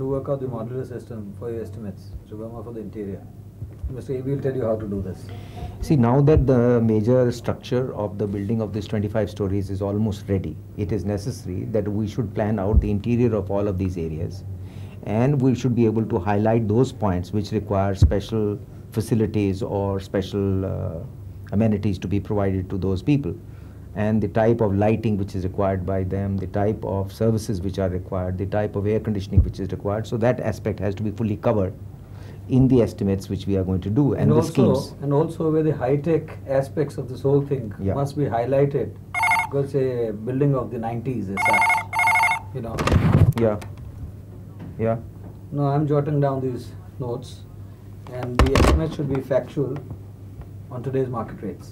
to work out the modular system for your estimates, Mr. Verma, for the interior. Mr. A will tell you how to do this. See, now that the major structure of the building of this 25 stories is almost ready, it is necessary that we should plan out the interior of all of these areas. And we should be able to highlight those points which require special facilities or special amenities to be provided to those people. And the type of lighting which is required by them, the type of services which are required, the type of air conditioning which is required. So that aspect has to be fully covered in the estimates which we are going to do, and the schemes. And also where the high-tech aspects of this whole thing must be highlighted, because a building of the 90s is such, you know. Yeah. Yeah. No, I'm jotting down these notes, and the estimate should be factual on today's market rates.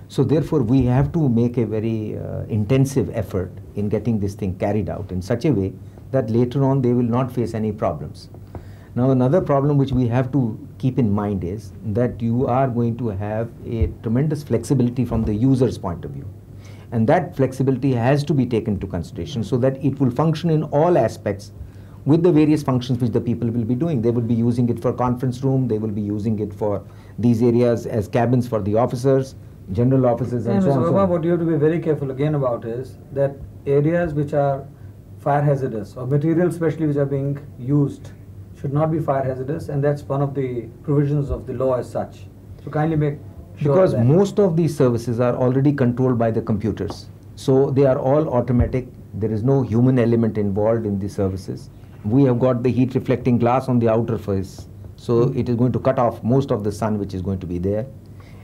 So therefore, we have to make a very intensive effort in getting this thing carried out in such a way that later on they will not face any problems. Now, another problem which we have to keep in mind is that you are going to have a tremendous flexibility from the user's point of view. And that flexibility has to be taken into consideration so that it will function in all aspects with the various functions which the people will be doing. They will be using it for conference room, they will be using it for these areas as cabins for the officers, general officers, and so on. Mr. Verma, what you have to be very careful again about is that areas which are fire hazardous, or materials especially which are being used, should not be fire hazardous, and that's one of the provisions of the law as such. So kindly make sure because that. Most of these services are already controlled by the computers. So they are all automatic. There is no human element involved in these services. We have got the heat reflecting glass on the outer face. So it is going to cut off most of the sun which is going to be there.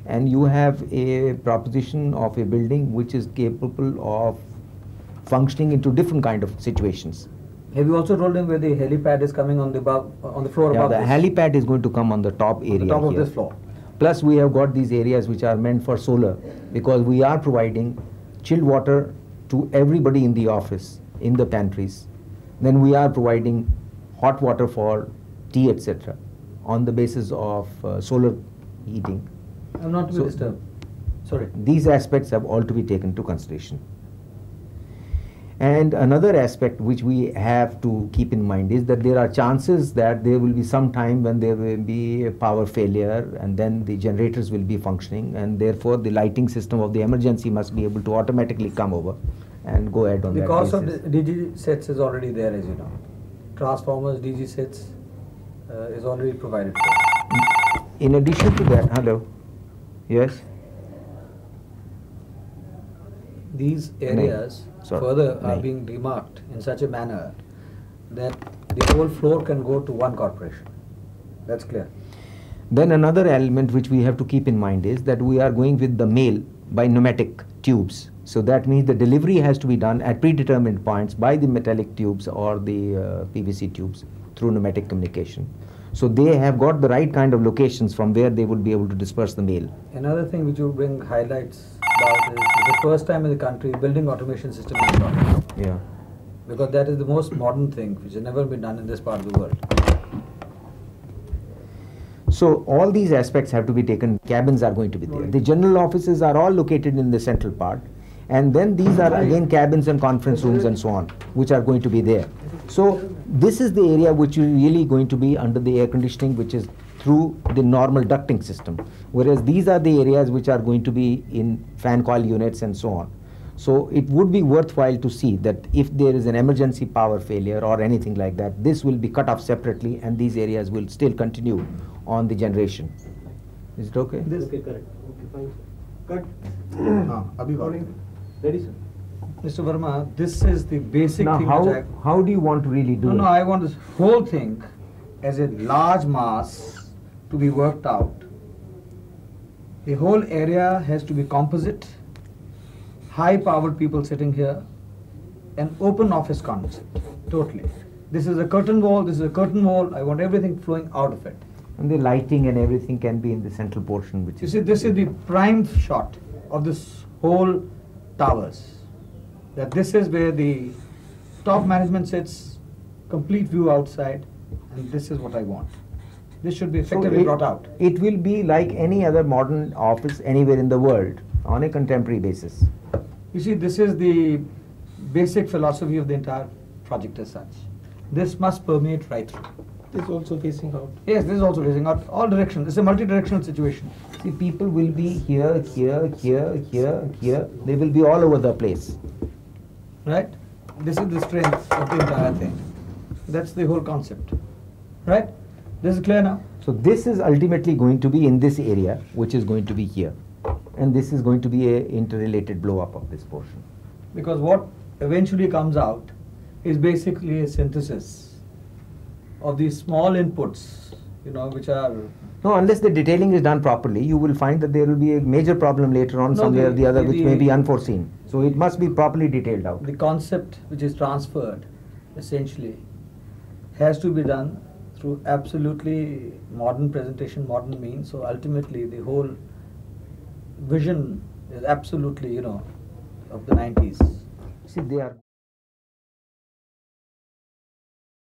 And you have a proposition of a building which is capable of functioning into different kind of situations. Have you also told him where the helipad is coming on the floor above the this? helipad is going to come on the top area On the top of here. this floor. Plus we have got these areas which are meant for solar, because we are providing chilled water to everybody in the office, in the pantries. Then we are providing hot water for tea, etc., on the basis of solar heating. I'm not to be disturbed. Sorry. These aspects have all to be taken into consideration. And another aspect which we have to keep in mind is that there are chances that there will be some time when there will be a power failure, and then the generators will be functioning, and therefore the lighting system of the emergency must be able to automatically come over and go ahead on that basis. The cost of the DG sets is already there, as you know. Transformers, DG sets is already provided for. In addition to that, hello, yes? These areas further are being demarked in such a manner that the whole floor can go to one corporation. That's clear. Then another element which we have to keep in mind is that we are going with the mail by pneumatic tubes. So that means the delivery has to be done at predetermined points by the metallic tubes or the PVC tubes through pneumatic communication. So they have got the right kind of locations from where they would be able to disperse the mail. Another thing which you bring highlights about is the first time in the country building automation system is brought. Yeah. Because that is the most modern thing which has never been done in this part of the world. So all these aspects have to be taken. Cabins are going to be there. The general offices are all located in the central part, and then these are again cabins and conference rooms and so on, which are going to be there. So this is the area which is really going to be under the air conditioning, which is through the normal ducting system, whereas these are the areas which are going to be in fan coil units and so on. So it would be worthwhile to see that if there is an emergency power failure or anything like that, this will be cut off separately and these areas will still continue on the generation. Is it okay? This okay, correct. Okay, fine. Cut. Ready, sir. Mr. Verma, this is the basic Now thing. how do you want to really do it? No, I want this whole thing as a large mass to be worked out. The whole area has to be composite, high-powered people sitting here, an open office concept, totally. This is a curtain wall, this is a curtain wall, I want everything flowing out of it. And the lighting and everything can be in the central portion, which You see, this is the prime shot of this whole towers. That this is where the top management sits, complete view outside, and this is what I want. This should be effectively brought out. It will be like any other modern office anywhere in the world on a contemporary basis. You see, this is the basic philosophy of the entire project as such. This must permeate right through. This is also facing out. Yes, this is also facing out all directions. It's a multi-directional situation. See, people will be here, here, here, here, here. They will be all over the place. Right? This is the strength of the entire thing. That's the whole concept. Right? This is clear now? So this is ultimately going to be in this area, which is going to be here. And this is going to be a interrelated blow up of this portion. Because what eventually comes out is basically a synthesis of these small inputs, you know, which are... No, unless the detailing is done properly, you will find that there will be a major problem later on somewhere or the other which may be unforeseen. So it must be properly detailed out. The concept which is transferred, essentially, has to be done through absolutely modern presentation, modern means. So ultimately the whole vision is absolutely, you know, of the 90s. See, they are